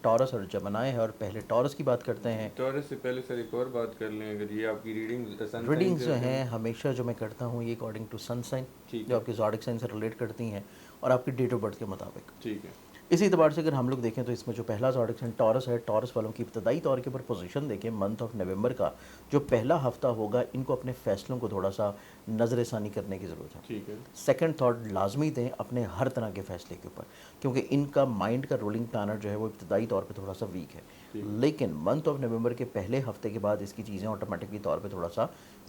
Tours اور جیمنائی ہے، اور پہلے ٹورس کی بات کرتے ہیں. ٹورس سے پہلے سر ایک اور بات کر لیں، اگر یہ آپ کی ریڈنگ سن سائن ریڈنگز سے جو ہوتے ہیں ہمیشہ جو میں کرتا ہوں یہ اکارڈنگ ٹو سن سائن، ٹھیک جو ہے آپ کے زوڈک سائن سے ریلیٹ کرتی ہیں، اور آپ کی ڈیٹ آف برتھ کے مطابق. ٹھیک ہے اسی اعتبار سے اگر ہم لوگ دیکھیں تو اس میں جو پہلا زوڈک سائن ٹورس ہے، ٹورس والوں کی ابتدائی طور کے اوپر پوزیشن دیکھیں منتھ آف نومبر کا جو پہلا ہفتہ ہوگا، ان کو اپنے فیصلوں کو تھوڑا سا نظر ثانی کرنے کی ضرورت ہے. ٹھیک ہے سیکنڈ تھاٹ لازمی دیں اپنے ہر طرح کے فیصلے کے اوپر، کیونکہ ان کا مائنڈ کا رولنگ پلانٹ جو ہے وہ ابتدائی طور پہ تھوڑا سا ویک ہے. ٹھیک لیکن منتھ آف نومبر کے پہلے ہفتے کے بعد اس کی چیزیں آٹومیٹکلی طور پہ تھوڑا سا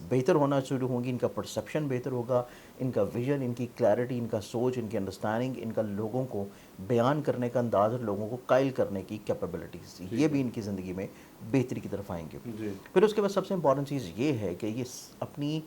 بہتر ہونا شروع ہوں گی. ان کا پرسیپشن بہتر ہوگا، ان کا ویژن، ان کی کلیئرٹی، ان کا سوچ، ان کی انڈرسٹینڈنگ، ان کا لوگوں کو بیان کرنے کا انداز اور لوگوں کو قائل کرنے کی کیپیبلٹیز، یہ ٹھیک ہے بھی ان کی زندگی میں بہتری کی طرف آئیں گے. جی پھر اس کے بعد سب سے امپورٹنٹ چیز یہ ہے کہ یہ اپنی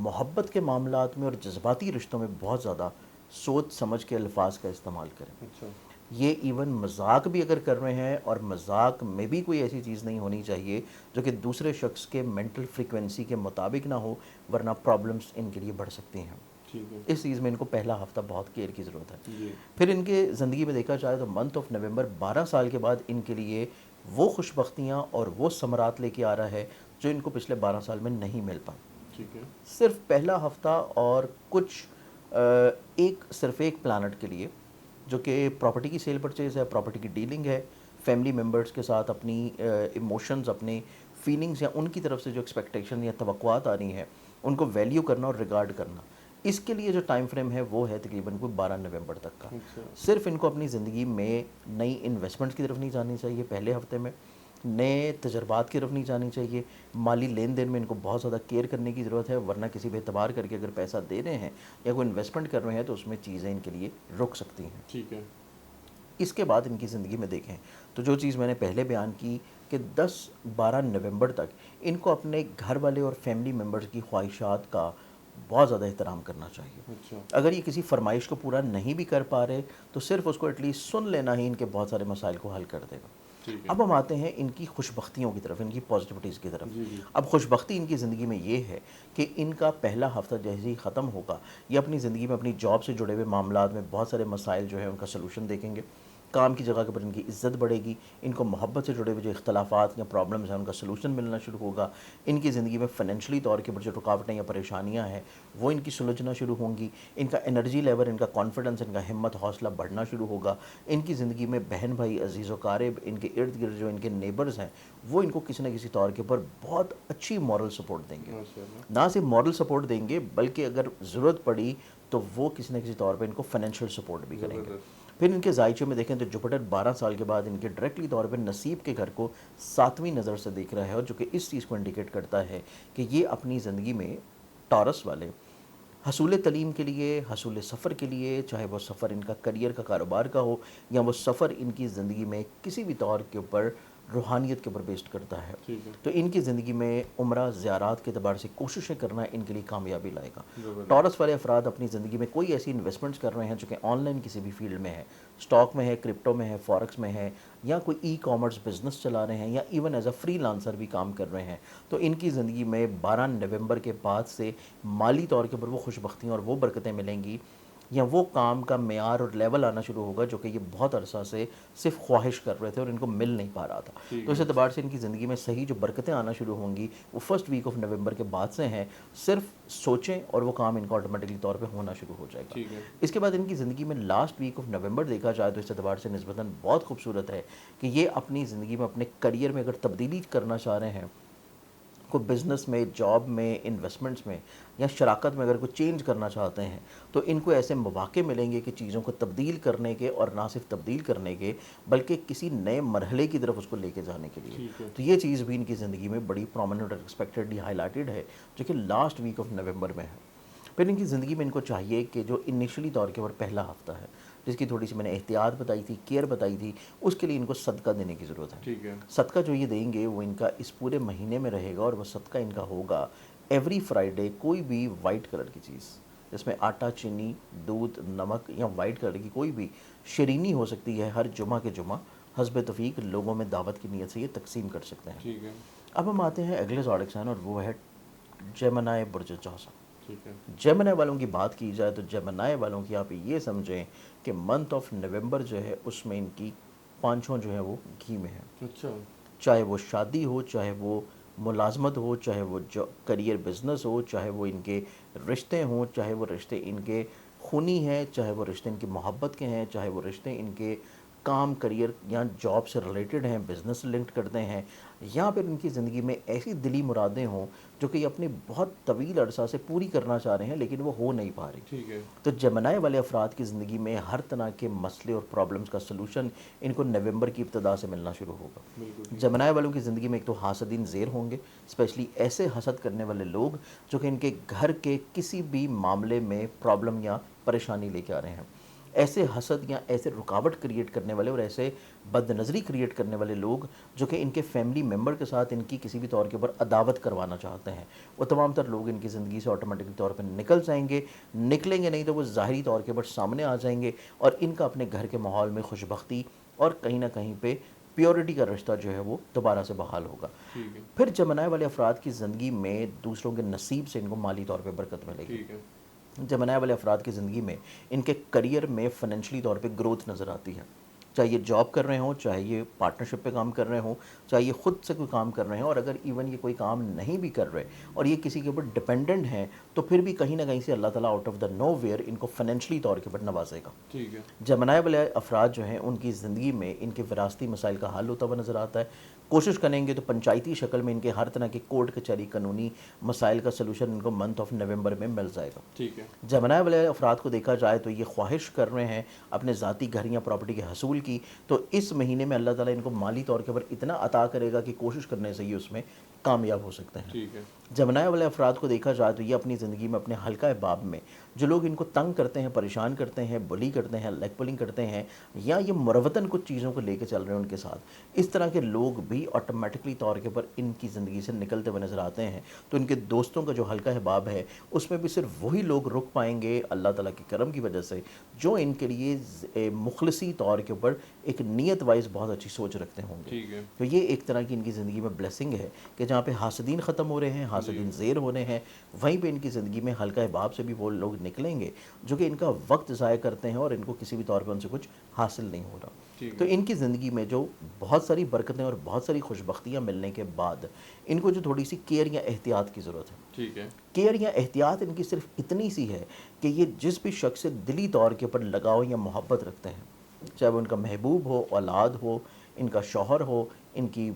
محبت کے معاملات میں اور جذباتی رشتوں میں بہت زیادہ سوچ سمجھ کے الفاظ کا استعمال کریں. اچھا یہ ایون مذاق بھی اگر کر رہے ہیں، اور مذاق میں بھی کوئی ایسی چیز نہیں ہونی چاہیے جو کہ دوسرے شخص کے مینٹل فریکوینسی کے مطابق نہ ہو، ورنہ پرابلمس ان کے لیے بڑھ سکتی ہیں. ٹھیک ہے اس چیز میں ان کو پہلا ہفتہ بہت کیئر کی ضرورت ہے. جی پھر ان کے زندگی میں دیکھا جائے تو منتھ آف نومبر 12 سال کے بعد ان کے لیے وہ خوش بختیاں اور وہ ثمرات لے کے آ رہا ہے جو ان کو پچھلے 12 سال میں نہیں مل پائے. ٹھیک ہے صرف پہلا ہفتہ اور کچھ صرف ایک پلانٹ کے لیے جو کہ پراپرٹی کی سیل پرچیز ہے، پراپرٹی کی ڈیلنگ ہے، فیملی ممبرس کے ساتھ اپنی ایموشنز، اپنی فیلنگز یا ان کی طرف سے جو ایکسپیکٹیشن یا توقعات آ رہی ہیں ان کو ویلیو کرنا اور ریگارڈ کرنا، اس کے لیے جو ٹائم فریم ہے وہ ہے تقریباً کوئی 12 نومبر تک کا. اچھا صرف ان کو اپنی زندگی میں نئی انویسٹمنٹس کی طرف نہیں جانی چاہیے پہلے ہفتے میں، نئے تجربات کی طرف نہیں جانی چاہیے، مالی لین دین میں ان کو بہت زیادہ کیئر کرنے کی ضرورت ہے، ورنہ کسی بھی اعتبار کر کے اگر پیسہ دے رہے ہیں یا کوئی انویسٹمنٹ کر رہے ہیں تو اس میں چیزیں ان کے لیے رک سکتی ہیں. ٹھیک ہے اس کے بعد ان کی زندگی میں دیکھیں تو جو چیز میں نے پہلے بیان کی کہ 10-12 نومبر تک ان کو اپنے گھر والے اور فیملی ممبرز کی خواہشات کا بہت زیادہ احترام کرنا چاہیے. اچھا اگر یہ کسی فرمائش کو پورا نہیں بھی کر پا رہے تو صرف اس کو ایٹ لیسٹ سن لینا ہی ان کے بہت سارے مسائل کو حل کر دے گا. ٹھیک ہے اب ہم آتے ہیں ان کی خوش بختیوں کی طرف، ان کی پازیٹیوٹیز کی طرف. جی جی اب خوش بختی ان کی زندگی میں یہ ہے کہ ان کا پہلا ہفتہ جیسے ہی ختم ہوگا یہ اپنی زندگی میں اپنی جاب سے جڑے ہوئے معاملات میں بہت سارے مسائل جو ہیں ان کا سلوشن دیکھیں گے. کام کی جگہ کے اوپر ان کی عزت بڑھے گی، ان کو محبت سے جڑے ہوئے جو اختلافات یا پرابلمز ہیں ان کا سلوشن ملنا شروع ہوگا. ان کی زندگی میں فائنینشلی طور کے اوپر جو رکاوٹیں یا پریشانیاں ہیں وہ ان کی سلجھنا شروع ہوں گی. ان کا انرجی لیول، ان کا کانفیڈنس، ان کا ہمت حوصلہ بڑھنا شروع ہوگا. ان کی زندگی میں بہن بھائی، عزیز و قارب، ان کے ارد گرد جو ان کے نیبرز ہیں وہ ان کو کسی نہ کسی طور کے اوپر بہت اچھی مورل سپورٹ دیں گے. ماشاء اللہ نہ صرف مورل سپورٹ دیں گے بلکہ اگر ضرورت پڑی تو وہ کسی نہ کسی طور پہ ان کو فائنینشیل سپورٹ بھی کریں گے. زبردست پھر ان کے ذائچے میں دیکھیں تو جوپیٹر 12 سال کے بعد ان کے ڈائریکٹلی طور پہ نصیب کے گھر کو 7ویں نظر سے دیکھ رہا ہے، اور جو کہ اس چیز کو انڈیکیٹ کرتا ہے کہ یہ اپنی زندگی میں ٹورس والے حصول تعلیم کے لیے، حصول سفر کے لیے، چاہے وہ سفر ان کا کریئر کا کاروبار کا ہو یا وہ سفر ان کی زندگی میں کسی بھی طور کے اوپر روحانیت کے اوپر بیسڈ کرتا ہے، ٹھیک ہے تو ان کی زندگی میں عمرہ زیارات کے اعتبار سے کوششیں کرنا ان کے لیے کامیابی لائے گا. زبردست ٹورس والے افراد اپنی زندگی میں کوئی ایسی انویسٹمنٹس کر رہے ہیں جو کہ آن لائن کسی بھی فیلڈ میں ہے، اسٹاک میں ہے، کرپٹو میں ہے، فارکس میں ہے، یا کوئی ای کامرس بزنس چلا رہے ہیں، یا even as a free lancer بھی کام کر رہے ہیں، تو ان کی زندگی میں 12 نومبر کے بعد سے مالی طور کے اوپر وہ خوش بختیاں اور وہ برکتیں ملیں گی، یا وہ کام کا معیار اور لیول آنا شروع ہوگا جو کہ یہ بہت عرصہ سے صرف خواہش کر رہے تھے اور ان کو مل نہیں پا رہا تھا. ٹھیک تو اس ہے اعتبار سے ان کی زندگی میں صحیح جو برکتیں آنا شروع ہوں گی وہ فرسٹ ویک آف نومبر کے بعد سے ہیں. صرف سوچیں اور وہ کام ان کو آٹومیٹکلی طور پہ ہونا شروع ہو جائے گا. ٹھیک ہے اس کے بعد ان کی زندگی میں لاسٹ ویک آف نومبر دیکھا جائے تو اس اعتبار سے نسبتاً بہت خوبصورت ہے کہ یہ اپنی زندگی میں اپنے کریئر میں اگر تبدیلی کرنا چاہ رہے ہیں، کوئی بزنس میں، جاب میں، انویسٹمنٹس میں یا شراکت میں اگر کوئی چینج کرنا چاہتے ہیں تو ان کو ایسے مواقع ملیں گے کہ چیزوں کو تبدیل کرنے کے، اور نہ صرف تبدیل کرنے کے بلکہ کسی نئے مرحلے کی طرف اس کو لے کے جانے کے لیے. ٹھیک ہے تو یہ چیز بھی ان کی زندگی میں بڑی پرومیننٹ اور ایکسپیکٹڈلی ہائی لائٹڈ ہے جو کہ لاسٹ ویک آف نومبر میں ہے. پھر ان کی زندگی میں ان کو چاہیے کہ جو انیشلی طور کے اوپر پہلا ہفتہ ہے جس کی تھوڑی سی میں نے احتیاط بتائی تھی، کیئر بتائی تھی، اس کے لیے ان کو صدقہ دینے کی ضرورت ہے. ٹھیک ہے صدقہ جو یہ دیں گے وہ ان کا اس پورے مہینے میں رہے گا، اور وہ صدقہ ان کا ہوگا ایوری فرائیڈے کوئی بھی وائٹ کلر کی چیز جس میں آٹا، چینی، دودھ، نمک یا وائٹ کلر کی کوئی بھی شیرینی ہو سکتی ہے، ہر جمعہ کے جمعہ حسب توفیق لوگوں میں دعوت کی نیت سے یہ تقسیم کر سکتے ہیں. ٹھیک ہے اب ہم آتے ہیں اگلے زوڈک سائن اور وہ ہے جیمنائی برج جوزا. ٹھیک ہے جیمنائی والوں کی بات کی جائے تو جیمنائی والوں کی آپ یہ سمجھیں کہ منتھ آف نومبر جو ہے اس میں ان کی پانچوں جو ہے وہ گھی میں ہیں، اچھا چاہے وہ شادی ہو، چاہے وہ ملازمت ہو، چاہے وہ کریئر بزنس ہو، چاہے وہ ان کے رشتے ہوں، چاہے وہ رشتے ان کے خونی ہیں، چاہے وہ رشتے ان کی محبت کے ہیں، چاہے وہ رشتے ان کے کام کریئر یا جاب سے ریلیٹڈ ہیں، بزنس لنکڈ کرتے ہیں، یا پھر ان کی زندگی میں ایسی دلی مرادیں ہوں جو کہ یہ اپنی بہت طویل عرصہ سے پوری کرنا چاہ رہے ہیں لیکن وہ ہو نہیں پا رہی۔ ٹھیک ہے تو جمنائے والے افراد کی زندگی میں ہر طرح کے مسئلے اور پرابلمز کا سلوشن ان کو نومبر کی ابتدا سے ملنا شروع ہوگا۔ بالکل ٹھیک ہے جمنائے والوں کی زندگی میں ایک تو حاسدین زیر ہوں گے، اسپیشلی ایسے حسد کرنے والے لوگ جو کہ ان کے گھر کے کسی بھی معاملے میں پرابلم یا پریشانی لے کے آ رہے ہیں۔ ایسے حسد یا ایسے رکاوٹ کریٹ کرنے والے اور ایسے بد نظری کریٹ کرنے والے لوگ جو کہ ان کے فیملی ممبر کے ساتھ ان کی کسی بھی طور کے اوپر عداوت کروانا چاہتے ہیں، وہ تمام تر لوگ ان کی زندگی سے آٹومیٹکلی طور پہ نکل جائیں گے۔ نکلیں گے نہیں تو وہ ظاہری طور کے اوپر سامنے آ جائیں گے اور ان کا اپنے گھر کے ماحول میں خوش بختی اور کہیں نہ کہیں پہ پیورٹی کا رشتہ جو ہے وہ دوبارہ سے بحال ہوگا۔ ٹھیک ہے پھر جمنائے والے افراد کی زندگی میں دوسروں کے نصیب سے ان کو مالی طور پہ برکت ملے گی۔ ٹھیک ہے جمنائے والے افراد کی زندگی میں ان کے کریئر میں فنینشلی طور پہ گروتھ نظر آتی ہے، چاہے یہ جاب کر رہے ہوں، چاہے یہ پارٹنرشپ پہ کام کر رہے ہوں، چاہے یہ خود سے کوئی کام کر رہے ہیں، اور اگر ایون یہ کوئی کام نہیں بھی کر رہے اور یہ کسی کے اوپر ڈپینڈنٹ ہیں تو پھر بھی کہیں نہ کہیں سے اللہ تعالیٰ out of the nowhere ان کو فنینشلی طور کے اوپر نوازے گا۔ ٹھیک ہے جمنائے والے افراد جو ہیں ان کی زندگی میں ان کے وراثتی مسائل کا حل ہوتا ہوا نظر آتا ہے۔ کوشش کریں گے تو پنچایتی شکل میں ان کے ہر طرح کے کورٹ کچہری قانونی مسائل کا سلوشن ان کو منتھ آف نومبر میں مل جائے گا۔ ٹھیک ہے جمنائے والے افراد کو دیکھا جائے تو یہ خواہش کر رہے ہیں اپنے ذاتی گھر یا پراپرٹی کے حصول کی، تو اس مہینے میں اللہ تعالیٰ ان کو مالی طور کے اوپر اتنا عطا کرے گا کہ کوشش کرنے سے ہی اس میں کامیاب ہو سکتے ہیں۔ ٹھیک ہے جمنائے والے افراد کو دیکھا جائے تو یہ اپنی زندگی میں اپنے حلقہ باب میں جو لوگ ان کو تنگ کرتے ہیں، پریشان کرتے ہیں، بلی کرتے ہیں، لیگ پولنگ کرتے ہیں، یا یہ مروتاً کچھ چیزوں کو لے کے چل رہے ہیں ان کے ساتھ، اس طرح کے لوگ بھی آٹومیٹکلی طور کے اوپر ان کی زندگی سے نکلتے ہوئے نظر آتے ہیں۔ تو ان کے دوستوں کا جو حلقہ باب ہے اس میں بھی صرف وہی لوگ رک پائیں گے اللہ تعالیٰ کے کرم کی وجہ سے جو ان کے لیے مخلصی طور کے اوپر ایک نیت وائز بہت اچھی سوچ رکھتے ہوں گے۔ ٹھیک ہے تو یہ ایک طرح کی ان کی زندگی میں بلیسنگ ہے کہ جہاں پہ حاسدین ختم ہو رہے ہیں، حاسدین زیر ہونے ہیں، وہیں پہ ان کی زندگی میں حلقہ باب سے بھی وہ لوگ نکلیں گے جو کہ ان کا وقت ضائع کرتے ہیں اور ان کو کسی بھی طور پہ ان سے کچھ حاصل نہیں ہو رہا۔ ٹھیک تو ہے ان کی زندگی میں جو بہت ساری برکتیں اور بہت ساری خوش بختیاں ملنے کے بعد ان کو جو تھوڑی سی کیئر یا احتیاط کی ضرورت ہے۔ ٹھیک ہے کیئر یا احتیاط ان کی صرف اتنی سی ہے کہ یہ جس بھی شخص سے دلی طور کے اوپر لگاؤ یا محبت رکھتے ہیں، چاہے وہ ان کا محبوب ہو، اولاد ہو، ان کا شوہر ہو، ان کی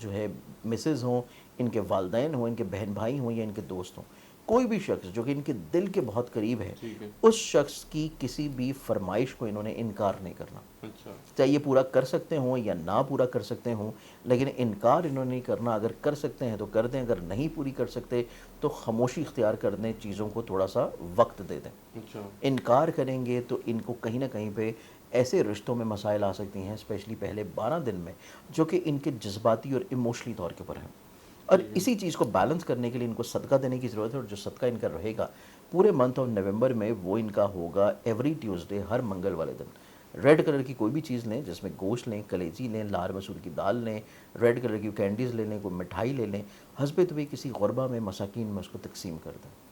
جو ہے مسز ہوں، ان کے والدین ہوں، ان کے بہن بھائی ہوں یا ان کے دوست ہوں، کوئی بھی شخص جو کہ ان کے دل کے بہت قریب ہے، ٹھیک ہے اس شخص کی کسی بھی فرمائش کو انہوں نے انکار نہیں کرنا، اچھا چاہے یہ پورا کر سکتے ہوں یا نہ پورا کر سکتے ہوں، لیکن انکار انہوں نے نہیں کرنا۔ اگر کر سکتے ہیں تو کر دیں، اگر نہیں پوری کر سکتے تو خاموشی اختیار کر دیں، چیزوں کو تھوڑا سا وقت دے دیں۔ اچھا انکار کریں گے تو ان کو کہیں نہ کہیں پہ ایسے رشتوں میں مسائل آ سکتی ہیں، اسپیشلی پہلے 12 دن میں، جو کہ ان کے جذباتی اور ایموشنلی طور کے اوپر ہیں، اور ٹھیک ہے اسی چیز کو بیلنس کرنے کے لیے ان کو صدقہ دینے کی ضرورت ہے، اور جو صدقہ ان کا رہے گا پورے منتھ آف نومبر میں وہ ان کا ہوگا ایوری ٹیوزڈے، ہر منگل والے دن ریڈ کلر کی کوئی بھی چیز لیں، جس میں گوشت لیں، کلیجی لیں، لال مسور کی دال لیں، ریڈ کلر کی کینڈیز لے لیں، کوئی مٹھائی لے لیں، حسب طبیعت کسی غربہ میں مساکین میں اس کو تقسیم کر دیں۔